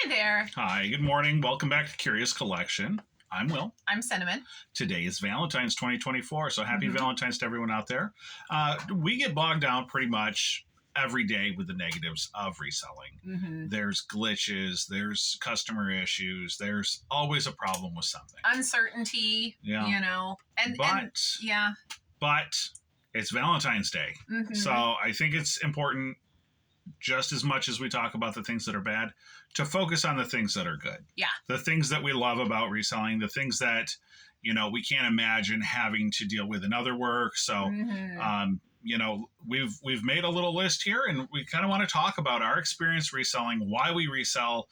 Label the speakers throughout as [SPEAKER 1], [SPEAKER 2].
[SPEAKER 1] Hi there.
[SPEAKER 2] Hi, good morning. Welcome back to Curious Collection. I'm Will.
[SPEAKER 1] I'm Cinnamon.
[SPEAKER 2] Today is Valentine's 2024, so happy Valentine's to everyone out there. We get bogged down pretty much every day with the negatives of reselling. There's glitches, there's customer issues, there's always a problem with something.
[SPEAKER 1] Uncertainty,
[SPEAKER 2] But it's Valentine's Day. So I think it's important, just as much as we talk about the things that are bad, to focus on the things that are good.
[SPEAKER 1] Yeah.
[SPEAKER 2] The things that we love about reselling, the things that, we can't imagine having to deal with in other work. So, we've made a little list here, and we kind of want to talk about our experience reselling, why we resell,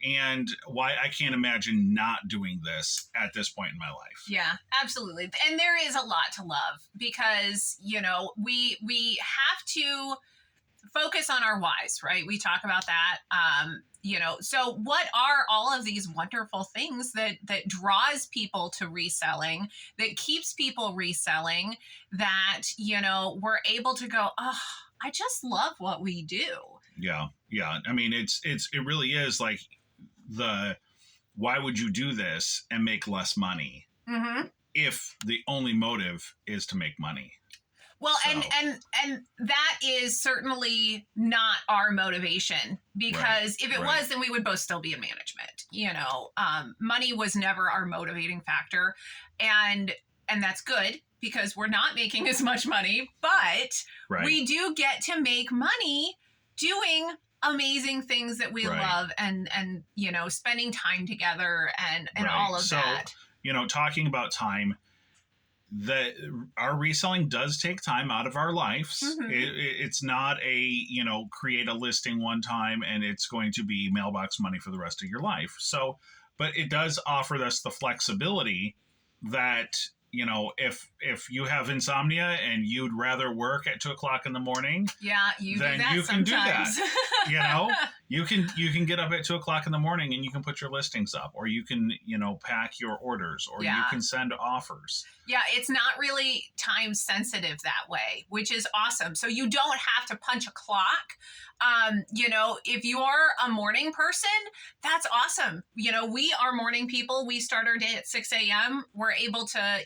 [SPEAKER 2] and why I can't imagine not doing this at this point in my life.
[SPEAKER 1] Yeah, absolutely. And there is a lot to love because, we have to focus on our whys, right? We talk about that. So what are all of these wonderful things that draws people to reselling, that keeps people reselling, that, we're able to go, oh, I just love what we do.
[SPEAKER 2] Yeah. Yeah. I mean, it really is like why would you do this and make less money if the only motive is to make money?
[SPEAKER 1] Well, so. and that is certainly not our motivation, because if it was, then we would both still be in management. Money was never our motivating factor, and that's good because we're not making as much money, but we do get to make money doing amazing things that we love and spending time together and all of that.
[SPEAKER 2] Talking about time, that our reselling does take time out of our lives. It's not create a listing one time and it's going to be mailbox money for the rest of your life. So, but it does offer us the flexibility that, if you have insomnia and you'd rather work at 2:00 in the morning,
[SPEAKER 1] then
[SPEAKER 2] you can do that. You can get up at 2:00 in the morning and you can put your listings up, or you can, pack your orders, or you can send offers.
[SPEAKER 1] Yeah, it's not really time sensitive that way, which is awesome. So you don't have to punch a clock. If you're a morning person, that's awesome. We are morning people. We start our day at 6 a.m. We're able to,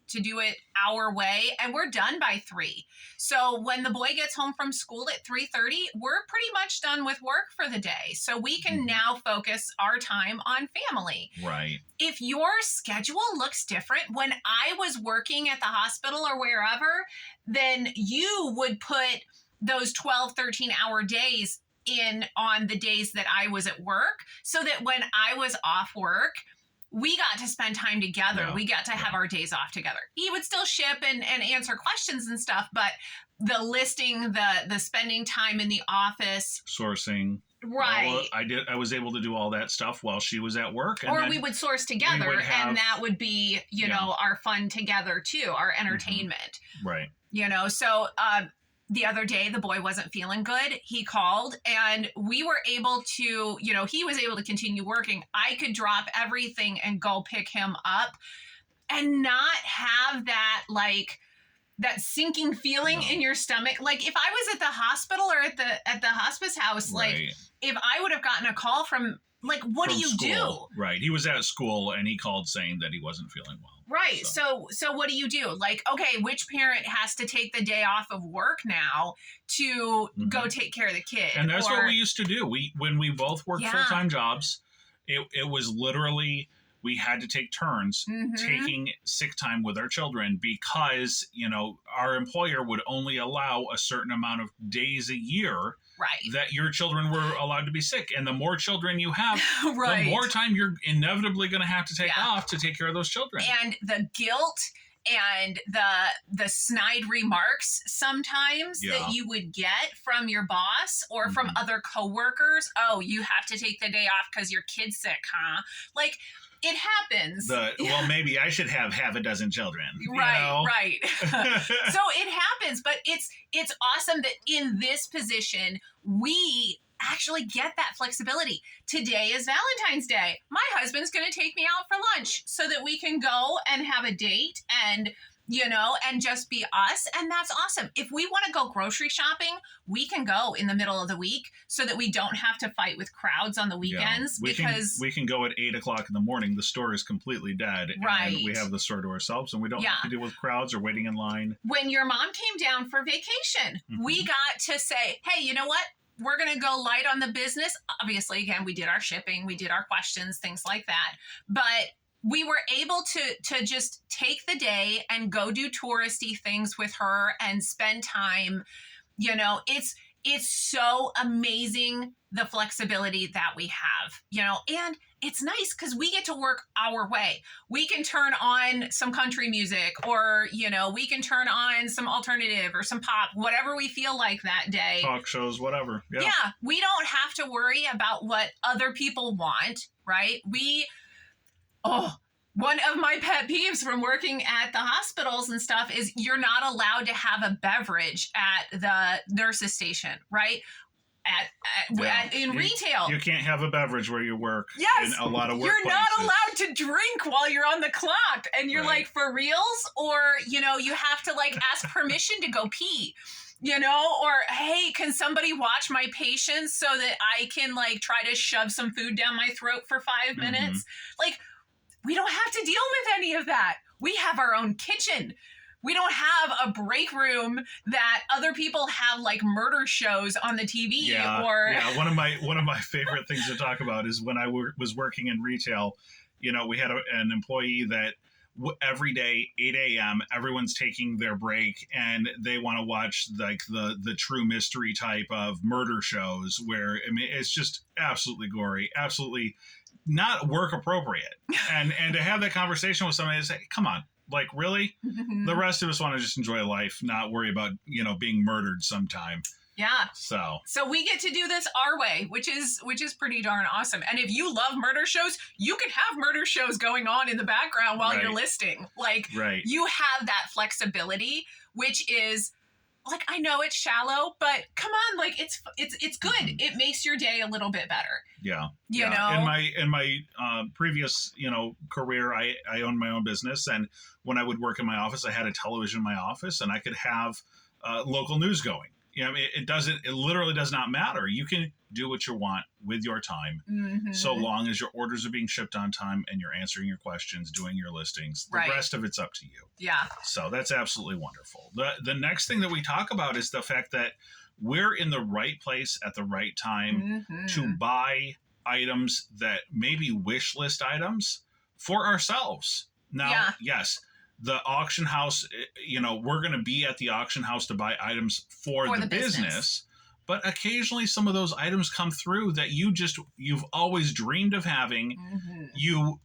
[SPEAKER 1] to do it our way, and we're done by 3. So when the boy gets home from school at 3:30, we're pretty much done with work for the day. So we can now focus our time on family.
[SPEAKER 2] Right.
[SPEAKER 1] If your schedule looks different, when I was working at the hospital or wherever, then you would put those 12, 13-hour days in on the days that I was at work, so that when I was off work, we got to spend time together. We got to have our days off together. He would still ship and answer questions and stuff, but the listing, the spending time in the office,
[SPEAKER 2] sourcing.
[SPEAKER 1] Right.
[SPEAKER 2] I was able to do all that stuff while she was at work.
[SPEAKER 1] Or we would source together, and that would be, our fun together too, our entertainment.
[SPEAKER 2] Right.
[SPEAKER 1] So the other day, the boy wasn't feeling good. He called, and we were able to, he was able to continue working. I could drop everything and go pick him up and not have that, that sinking feeling in your stomach. Like if I was at the hospital or at the hospice house, if I would have gotten a call from what do you do?
[SPEAKER 2] Right. He was at school and he called saying that he wasn't feeling well.
[SPEAKER 1] Right. So what do you do? Okay, which parent has to take the day off of work now to go take care of the kid?
[SPEAKER 2] And that's what we used to do. When we both worked full-time jobs, it was literally, we had to take turns taking sick time with our children, because, our employer would only allow a certain amount of days a year that your children were allowed to be sick. And the more children you have, the more time you're inevitably going to have to take off to take care of those children.
[SPEAKER 1] And the guilt and the snide remarks sometimes that you would get from your boss or from other coworkers. Oh, you have to take the day off because your kid's sick, huh? It happens.
[SPEAKER 2] Well, maybe I should have half a dozen children.
[SPEAKER 1] Right. So it happens, but it's awesome that in this position, we actually get that flexibility. Today is Valentine's Day. My husband's going to take me out for lunch so that we can go and have a date and and just be us. And that's awesome. If we want to go grocery shopping, we can go in the middle of the week so that we don't have to fight with crowds on the weekends.
[SPEAKER 2] Yeah. We can go at 8:00 in the morning. The store is completely dead.
[SPEAKER 1] Right.
[SPEAKER 2] And we have the store to ourselves, and we don't have to deal with crowds or waiting in line.
[SPEAKER 1] When your mom came down for vacation, we got to say, hey, you know what? We're going to go light on the business. Obviously, again, we did our shipping, we did our questions, things like that. But we were able to just take the day and go do touristy things with her and spend time. It's so amazing, the flexibility that we have, and it's nice because we get to work our way. We can turn on some country music, or, we can turn on some alternative or some pop, whatever we feel like that day.
[SPEAKER 2] Talk shows, whatever.
[SPEAKER 1] Yeah. We don't have to worry about what other people want, right? One of my pet peeves from working at the hospitals and stuff is you're not allowed to have a beverage at the nurse's station, right? In retail.
[SPEAKER 2] You can't have a beverage where you work.
[SPEAKER 1] Yes.
[SPEAKER 2] In a lot of workplaces.
[SPEAKER 1] You're not allowed to drink while you're on the clock. And you're like, for reals? Or, you have to ask permission to go pee. Or, hey, can somebody watch my patients so that I can try to shove some food down my throat for 5 minutes? We don't have to deal with any of that. We have our own kitchen. We don't have a break room that other people have murder shows on the TV.
[SPEAKER 2] Yeah. One of my favorite things to talk about is when I was working in retail. We had an employee that every day 8 a.m. everyone's taking their break and they want to watch the true mystery type of murder shows where it's just absolutely gory, absolutely not work appropriate. And to have that conversation with somebody and say, come on, really? The rest of us want to just enjoy life, not worry about, being murdered sometime.
[SPEAKER 1] Yeah.
[SPEAKER 2] So
[SPEAKER 1] we get to do this our way, which is pretty darn awesome. And if you love murder shows, you can have murder shows going on in the background while you're listing. You have that flexibility, which is I know it's shallow, but come on, it's good. It makes your day a little bit better.
[SPEAKER 2] Yeah.
[SPEAKER 1] You know?
[SPEAKER 2] In my previous, career, I owned my own business. And when I would work in my office, I had a television in my office and I could have local news going. It literally does not matter. You can do what you want with your time, so long as your orders are being shipped on time and you're answering your questions, doing your listings. The rest of it's up to you.
[SPEAKER 1] Yeah.
[SPEAKER 2] So that's absolutely wonderful. The next thing that we talk about is the fact that we're in the right place at the right time to buy items that maybe wish list items for ourselves. Now, yes, the auction house, we're going to be at the auction house to buy items for the business. But occasionally some of those items come through that you've always dreamed of having. You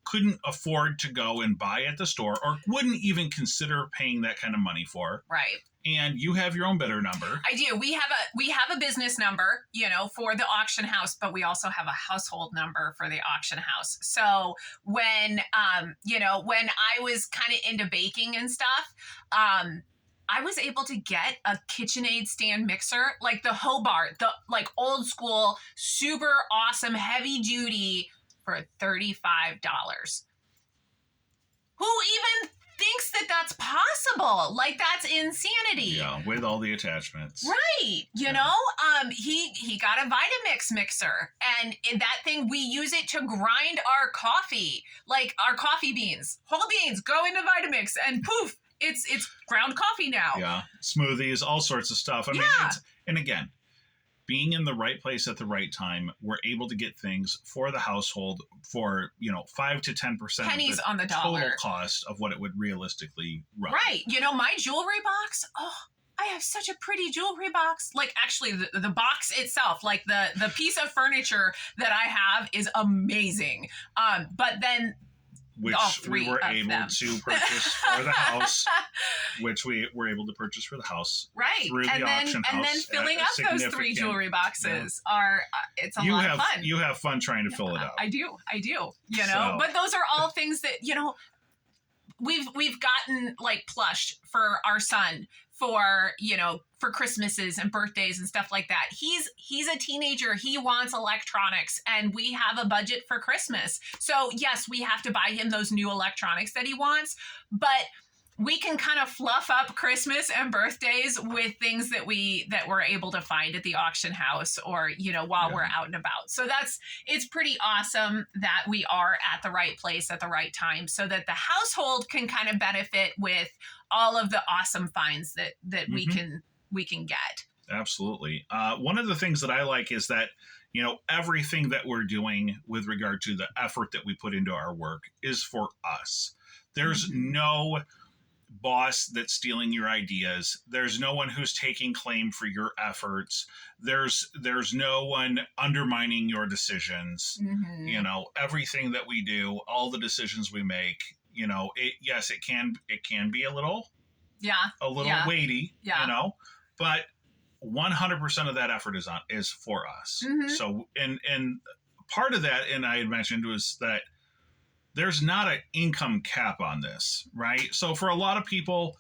[SPEAKER 2] couldn't afford to go and buy at the store or wouldn't even consider paying that kind of money for.
[SPEAKER 1] Right.
[SPEAKER 2] And you have your own bidder number.
[SPEAKER 1] I do. We have a business number, for the auction house, but we also have a household number for the auction house. So when I was kind of into baking and stuff, I was able to get a KitchenAid stand mixer, like the Hobart, the old school, super awesome, heavy duty for $35. Who even thinks that that's possible? That's insanity.
[SPEAKER 2] Yeah, with all the attachments.
[SPEAKER 1] Right. You know, he got a Vitamix mixer, and in that thing, we use it to grind our coffee, our coffee beans. Whole beans go into Vitamix and poof, it's ground coffee now.
[SPEAKER 2] Yeah. Smoothies, all sorts of stuff. I mean, and again, being in the right place at the right time, we're able to get things for the household for, 5 to 10%
[SPEAKER 1] pennies on the
[SPEAKER 2] total
[SPEAKER 1] dollar
[SPEAKER 2] cost of what it would realistically run.
[SPEAKER 1] Right. My jewelry box, I have such a pretty jewelry box. Actually, the box itself, the piece of furniture that I have is amazing. But then
[SPEAKER 2] which we were able to purchase for the house,
[SPEAKER 1] right?
[SPEAKER 2] Through the auction house,
[SPEAKER 1] and then filling up those 3 jewelry boxes it's a lot of fun.
[SPEAKER 2] You have fun trying to fill it up.
[SPEAKER 1] I do. But those are all things that we've gotten plush for our son for Christmases and birthdays and stuff like that. He's a teenager. He wants electronics, and we have a budget for Christmas. So yes, we have to buy him those new electronics that he wants, but we can kind of fluff up Christmas and birthdays with things that we're able to find at the auction house, or, while we're out and about. So it's pretty awesome that we are at the right place at the right time, so that the household can kind of benefit with all of the awesome finds that we can get.
[SPEAKER 2] Absolutely. One of the things that I like is that, everything that we're doing with regard to the effort that we put into our work is for us. There's no boss that's stealing your ideas. There's no one who's taking claim for your efforts. There's no one undermining your decisions. Everything that we do, all the decisions we make, it can be a little weighty, but 100% of that effort is for us. So, and part of that, and I had mentioned, was that there's not an income cap on this, right? So for a lot of people,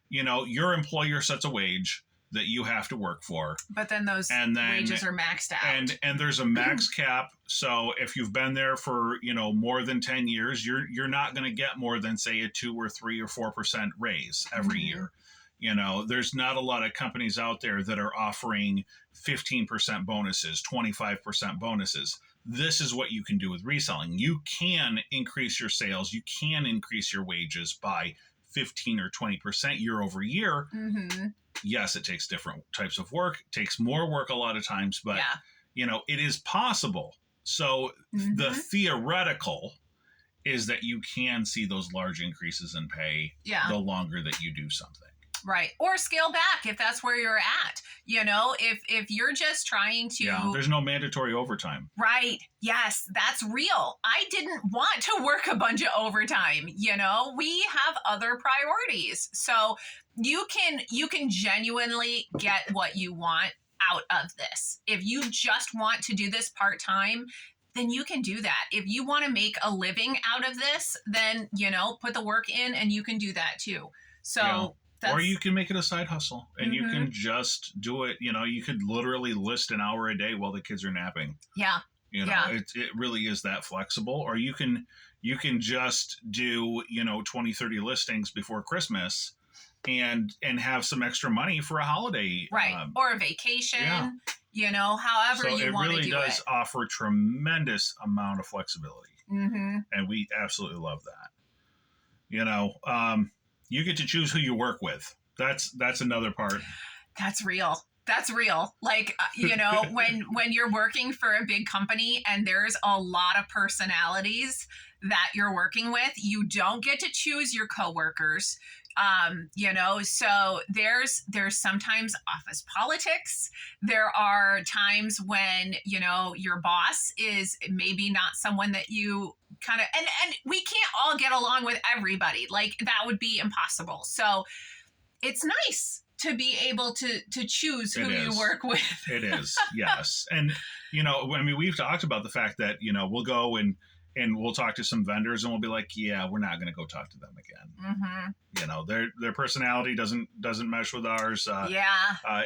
[SPEAKER 2] your employer sets a wage that you have to work for.
[SPEAKER 1] But then wages are maxed out.
[SPEAKER 2] And there's a max cap. So if you've been there for, more than 10 years, you're not going to get more than, say, a 2 or 3 or 4% raise every year. There's not a lot of companies out there that are offering 15% bonuses, 25% bonuses. This is what you can do with reselling. You can increase your sales. You can increase your wages by 15 or 20% year over year. Yes, it takes different types of work. It takes more work a lot of times, but it is possible. So the theoretical is that you can see those large increases in pay the longer that you do something.
[SPEAKER 1] Right. Or scale back if that's where you're at. If you're just trying to...
[SPEAKER 2] Yeah, there's no mandatory overtime.
[SPEAKER 1] Right. Yes, that's real. I didn't want to work a bunch of overtime. We have other priorities. So you can genuinely get what you want out of this. If you just want to do this part-time, then you can do that. If you want to make a living out of this, then, put the work in, and you can do that too. So...
[SPEAKER 2] Or you can make it a side hustle, and you can just do it. You could literally list an hour a day while the kids are napping.
[SPEAKER 1] Yeah.
[SPEAKER 2] It really is that flexible. Or you can just do, 20, 30 listings before Christmas and have some extra money for a holiday.
[SPEAKER 1] Right. Or a vacation, however you want to do it. So it really does
[SPEAKER 2] offer tremendous amount of flexibility. And we absolutely love that. You get to choose who you work with. That's another part.
[SPEAKER 1] That's real. Like, when you're working for a big company and there's a lot of personalities that you're working with, you don't get to choose your coworkers. So there's sometimes office politics. There are times when, your boss is maybe not someone that you kind of, and we can't all get along with everybody. Like, that would be impossible. So it's nice to be able to choose who you work with.
[SPEAKER 2] It is. Yes. And, we've talked about the fact that, we'll go and we'll talk to some vendors and we'll be like, yeah, we're not going to go talk to them again. Their personality doesn't mesh with ours.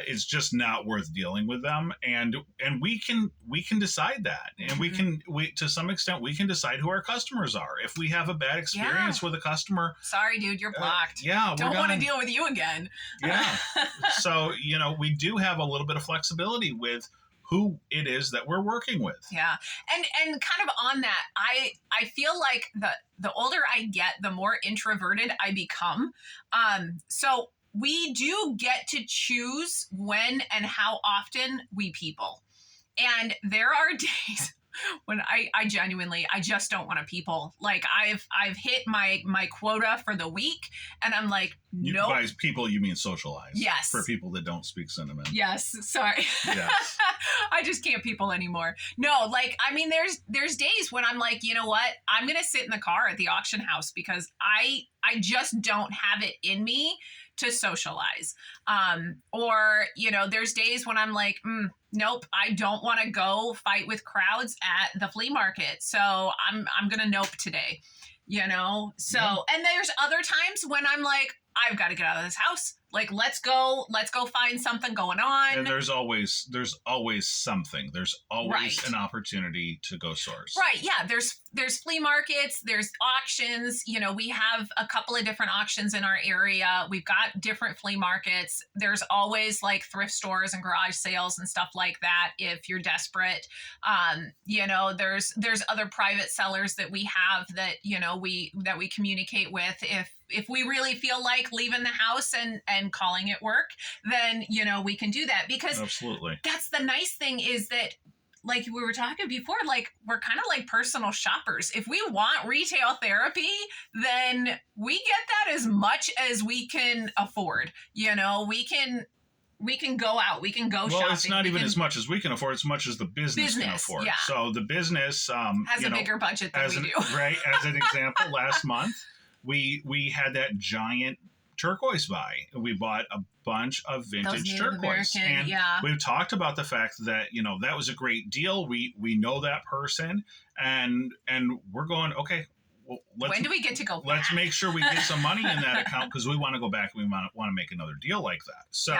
[SPEAKER 2] It's just not worth dealing with them. And we can decide that. And we to some extent, we can decide who our customers are. If we have a bad experience with a customer.
[SPEAKER 1] Sorry, dude, you're blocked.
[SPEAKER 2] Don't
[SPEAKER 1] want to deal with you again.
[SPEAKER 2] So, we do have a little bit of flexibility with who it is that we're working with.
[SPEAKER 1] Yeah. And kind of on that, I feel like the older I get, the more introverted I become. So we do get to choose when and how often we people. And there are days when I genuinely, I just don't want to people. Like, I've hit my quota for the week, and I'm like, nope.
[SPEAKER 2] By people, you mean socialize.
[SPEAKER 1] Yes.
[SPEAKER 2] For people that don't speak cinnamon.
[SPEAKER 1] Yes. Sorry.
[SPEAKER 2] Yes.
[SPEAKER 1] I just can't people anymore. No, there's days when I'm like, you know what? I'm going to sit in the car at the auction house because I just don't have it in me to socialize. Or, there's days when I'm like, nope, I don't want to go fight with crowds at the flea market. So I'm going to nope today, So, and there's other times when I'm like, I've got to get out of this house. Like, let's go find something going on.
[SPEAKER 2] And there's always something. There's always an opportunity to go source.
[SPEAKER 1] Right. Yeah. There's flea markets, there's auctions. You know, we have a couple of different auctions in our area. We've got different flea markets. There's always like thrift stores and garage sales and stuff like that if you're desperate. You know, there's other private sellers that we have that, you know, we communicate with. If we really feel like leaving the house and calling it work, then, you know, we can do that, because
[SPEAKER 2] absolutely,
[SPEAKER 1] that's the nice thing is that, like we were talking before, like we're kind of like personal shoppers. If we want retail therapy, then we get that as much as we can afford. You know, we can go out, we can go shopping.
[SPEAKER 2] Well, it's not even as much as we can afford, as much as the business can afford.
[SPEAKER 1] Yeah.
[SPEAKER 2] So the business
[SPEAKER 1] has a bigger budget than we do.
[SPEAKER 2] Right. As an example, last month, we had that giant turquoise buy. We bought a bunch of vintage turquoise. And we've talked about the fact that, you know, that was a great deal. We know that person, and we're going, okay, well,
[SPEAKER 1] when do we get to go back?
[SPEAKER 2] Let's make sure we get some money in that account, because we want to go back and we want to make another deal like that. So,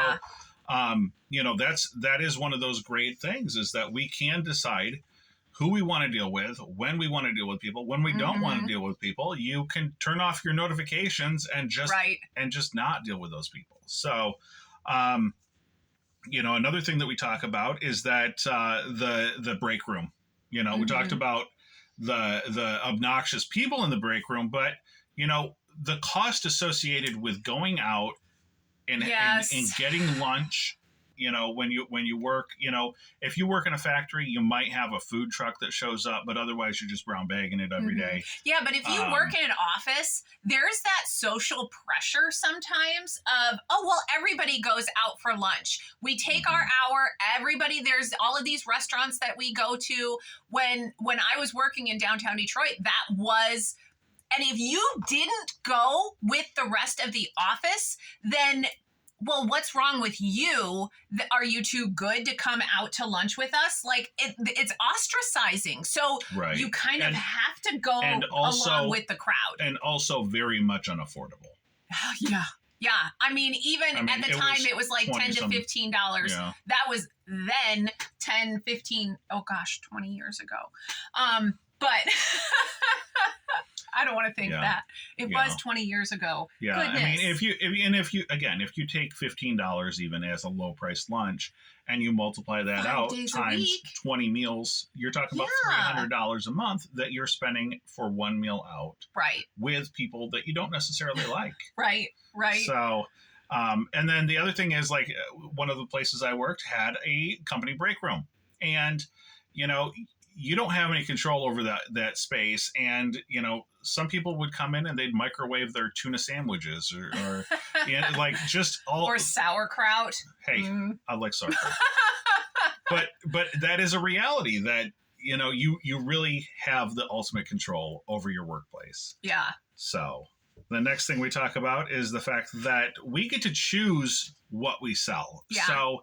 [SPEAKER 2] you know, that is one of those great things, is that we can decide who we want to deal with, when we want to deal with people, when we don't want to deal with people. You can turn off your notifications and just not deal with those people. So, you know, another thing that we talk about is that the break room. You know, we talked about the obnoxious people in the break room, but, you know, the cost associated with going out and getting lunch. You know, when you work, you know, if you work in a factory, you might have a food truck that shows up, but otherwise you're just brown bagging it every day. Yeah,
[SPEAKER 1] but if you work in an office, there's that social pressure sometimes of, oh, well, everybody goes out for lunch. We take our hour, everybody, there's all of these restaurants that we go to. When I was working in downtown Detroit, that was... And if you didn't go with the rest of the office, then... well, what's wrong with you? Are you too good to come out to lunch with us? Like, it's ostracizing. So you kind of have to go along with the crowd.
[SPEAKER 2] And also very much unaffordable.
[SPEAKER 1] Yeah. Yeah. I mean, at the time, it was like $10 to $15. Yeah. That was then 10, 15, 20 years ago. But... I don't want to think that it was 20 years ago.
[SPEAKER 2] Yeah, goodness. I mean, if you take $15 even as a low price lunch, and you multiply that out times 20 meals, you're talking about $300 a month that you're spending for one meal out, with people that you don't necessarily like, right. So, and then the other thing is, like, one of the places I worked had a company break room, and you know, you don't have any control over that space. And, you know, some people would come in and they'd microwave their tuna sandwiches or you know, like just all...
[SPEAKER 1] Or sauerkraut.
[SPEAKER 2] Hey, I like sauerkraut. but that is a reality that, you know, you really have the ultimate control over your workplace. Yeah. So the next thing we talk about is the fact that we get to choose what we sell. Yeah. So...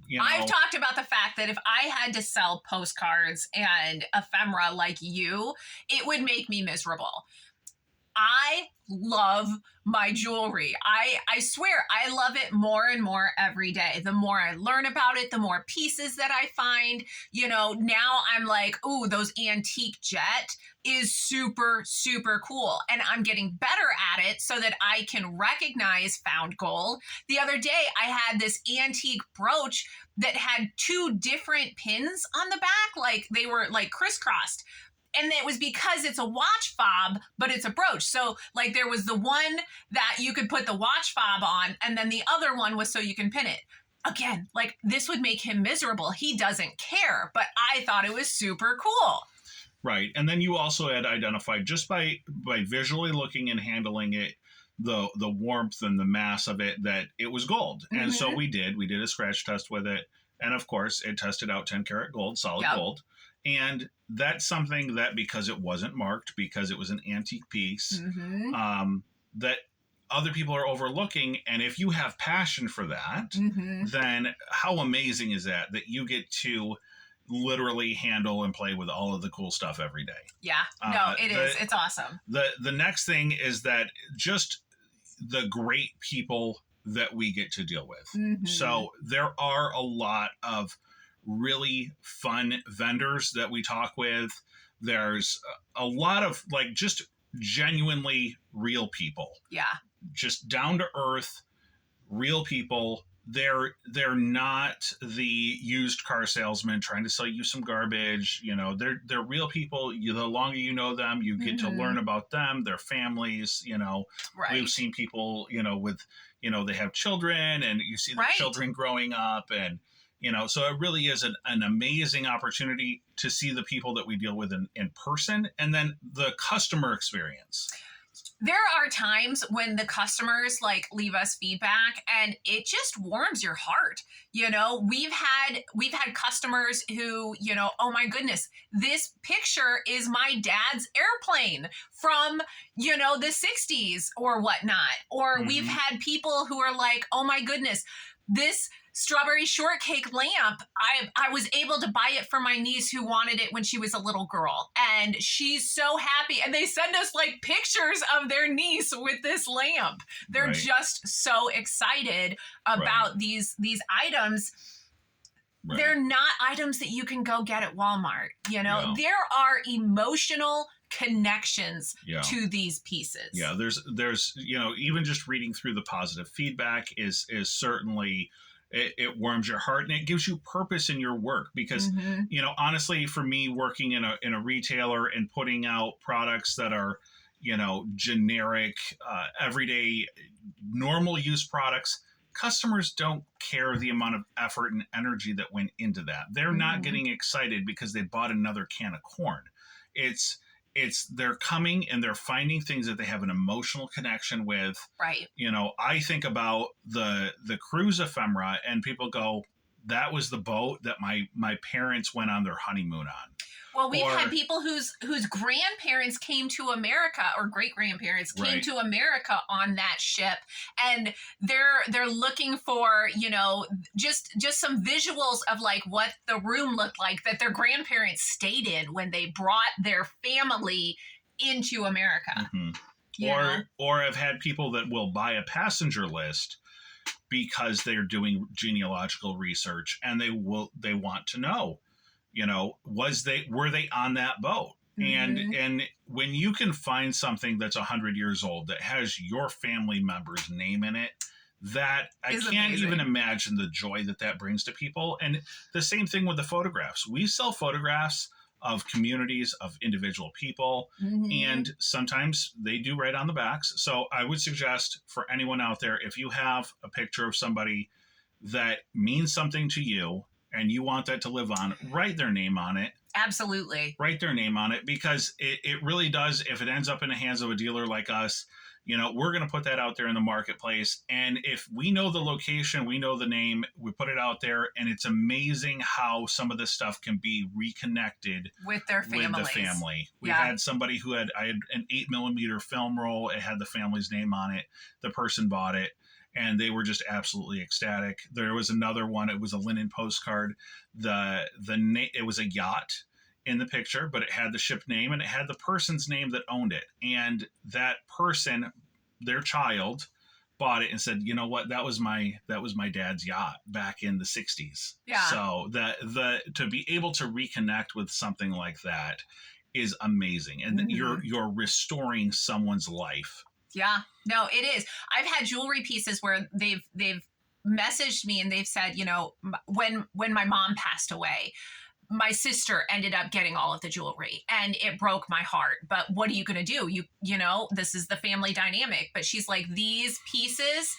[SPEAKER 2] you know,
[SPEAKER 1] I've talked about the fact that if I had to sell postcards and ephemera like you, it would make me miserable. I love my jewelry. I swear I love it more and more every day. The more I learn about it, the more pieces that I find. You know, now I'm like, ooh, those antique jet is super, super cool. And I'm getting better at it so that I can recognize found gold. The other day, I had this antique brooch that had 2 different pins on the back. Like, they were like crisscrossed. And it was because it's a watch fob, but it's a brooch. So, like, there was the one that you could put the watch fob on, and then the other one was so you can pin it. Again, like, this would make him miserable. He doesn't care, but I thought it was super cool.
[SPEAKER 2] Right. And then you also had identified, just by visually looking and handling it, the warmth and the mass of it, that it was gold. And so we did a scratch test with it. And of course, it tested out 10 karat gold, solid gold. And that's something that, because it wasn't marked, because it was an antique piece, that other people are overlooking. And if you have passion for that, then how amazing is that you get to literally handle and play with all of the cool stuff every day.
[SPEAKER 1] Yeah, no, it is. It's awesome.
[SPEAKER 2] The next thing is that just the great people that we get to deal with.
[SPEAKER 1] Mm-hmm.
[SPEAKER 2] So there are a lot of really fun vendors that we talk with. There's a lot of like just genuinely real people.
[SPEAKER 1] Yeah.
[SPEAKER 2] Just down to earth, real people. They're not the used car salesman trying to sell you some garbage. You know, they're real people. The longer you know them, you get to learn about them, their families. You know, we've seen people, you know, with, you know, they have children, and you see the children growing up, and you know, so it really is an amazing opportunity to see the people that we deal with in person, and then the customer experience.
[SPEAKER 1] There are times when the customers like leave us feedback and it just warms your heart. You know, we've had customers who, you know, oh my goodness, this picture is my dad's airplane from, you know, the 60s or whatnot. Or we've had people who are like, oh my goodness, this strawberry shortcake lamp, I was able to buy it for my niece who wanted it when she was a little girl, and she's so happy, and they send us like pictures of their niece with this lamp. They're just so excited about these items. They're not items that you can go get at Walmart. You know, there are emotional connections to these pieces.
[SPEAKER 2] Yeah, there's you know, even just reading through the positive feedback is certainly, it warms your heart, and it gives you purpose in your work, because you know, honestly, for me, working in a retailer and putting out products that are, you know, generic, everyday, normal use products, customers don't care the amount of effort and energy that went into that. They're not getting excited because they bought another can of corn. It's they're coming and they're finding things that they have an emotional connection with.
[SPEAKER 1] Right.
[SPEAKER 2] You know, I think about the cruise ephemera, and people go, that was the boat that my parents went on their honeymoon on.
[SPEAKER 1] Well, we've had people whose grandparents came to America, or great grandparents came to America on that ship, and they're looking for, you know, just some visuals of like what the room looked like that their grandparents stayed in when they brought their family into America.
[SPEAKER 2] Or I've had people that will buy a passenger list because they're doing genealogical research, and they want to know, you know, were they on that boat? And when you can find something that's 100 years old that has your family member's name in it, that I can't even imagine the joy that brings to people. And the same thing with the photographs. We sell photographs of communities, of individual people, and sometimes they do write on the backs. So I would suggest for anyone out there, if you have a picture of somebody that means something to you, and you want that to live on, write their name on it.
[SPEAKER 1] Absolutely.
[SPEAKER 2] Write their name on it, because it really does. If it ends up in the hands of a dealer like us, you know, we're going to put that out there in the marketplace. And if we know the location, we know the name, we put it out there, and it's amazing how some of this stuff can be reconnected
[SPEAKER 1] with their families.
[SPEAKER 2] With the family. We had somebody I had an 8mm film roll. It had the family's name on it. The person bought it, and they were just absolutely ecstatic. There was another one. It was a linen postcard. It was a yacht in the picture, but it had the ship name, and it had the person's name that owned it. And that person, their child, bought it and said, you know what, that was my dad's yacht back in the 60s. Yeah. So to be able to reconnect with something like that is amazing. And you're restoring someone's life.
[SPEAKER 1] Yeah, no, it is. I've had jewelry pieces where they've messaged me and they've said, you know, when my mom passed away, my sister ended up getting all of the jewelry, and it broke my heart. But what are you going to do? You know, this is the family dynamic. But she's like, these pieces,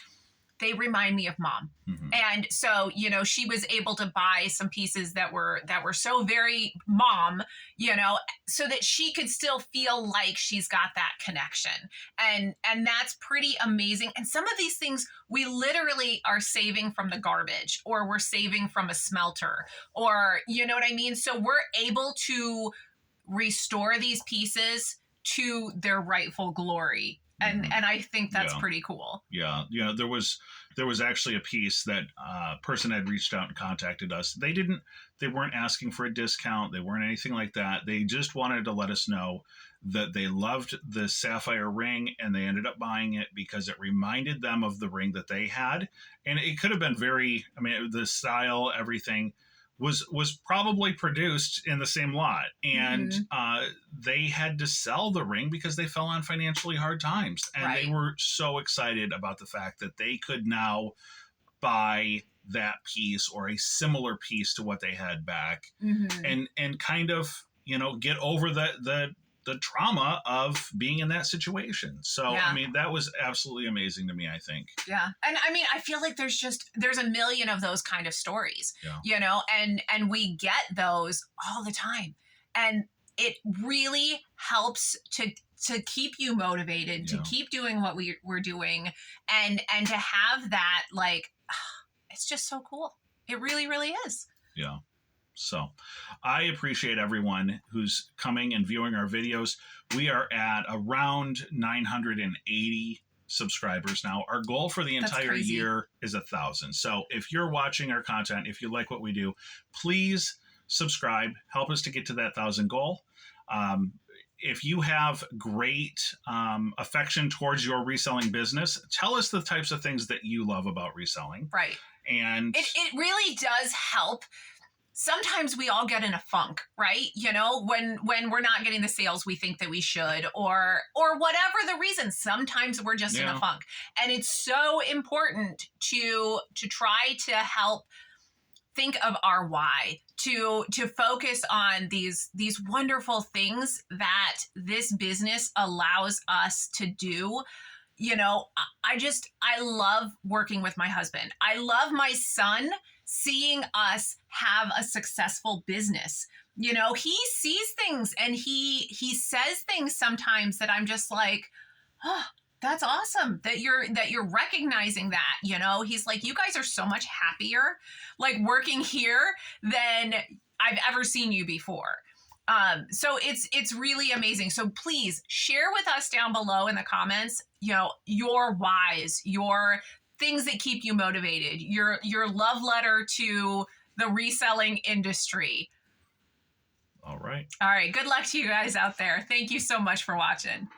[SPEAKER 1] they remind me of mom. And so, you know, she was able to buy some pieces that were so very mom, you know, so that she could still feel like she's got that connection. And that's pretty amazing. And some of these things we literally are saving from the garbage, or we're saving from a smelter, or, you know what I mean? So we're able to restore these pieces to their rightful glory. And I think that's
[SPEAKER 2] Yeah.
[SPEAKER 1] pretty cool.
[SPEAKER 2] Yeah. There was actually a piece that person had reached out and contacted us. They weren't asking for a discount. They weren't anything like that. They just wanted to let us know that they loved the sapphire ring, and they ended up buying it because it reminded them of the ring that they had. And it could have been the style, everything was probably produced in the same lot, and they had to sell the ring because they fell on financially hard times, and they were so excited about the fact that they could now buy that piece or a similar piece to what they had back, and kind of get over the trauma of being in that situation. So, that was absolutely amazing to me, I think.
[SPEAKER 1] Yeah. And I feel like there's a million of those kind of stories, and we get those all the time. And it really helps to keep you motivated, to keep doing what we're doing, and to have that, like, it's just so cool. It really, really is.
[SPEAKER 2] Yeah. So I appreciate everyone who's coming and viewing our videos. We are at around 980 subscribers now. Our goal for the entire year is 1,000. So if you're watching our content, if you like what we do, please subscribe. Help us to get to that 1,000 goal. If you have great affection towards your reselling business, tell us the types of things that you love about reselling.
[SPEAKER 1] Right.
[SPEAKER 2] And
[SPEAKER 1] it really does help. Sometimes we all get in a funk, right? When we're not getting the sales we think that we should, or whatever the reason. Sometimes we're just in a funk, and it's so important to try to help think of our why, to focus on these wonderful things that this business allows us to do. I love working with my husband. I love my son seeing us have a successful business. He sees things, and he says things sometimes that I'm just like, oh, that's awesome that you're recognizing that. He's like, you guys are so much happier, like, working here than I've ever seen you before. So it's really amazing. So please share with us down below in the comments, your whys, your things that keep you motivated, your love letter to the reselling industry.
[SPEAKER 2] All right.
[SPEAKER 1] Good luck to you guys out there. Thank you so much for watching.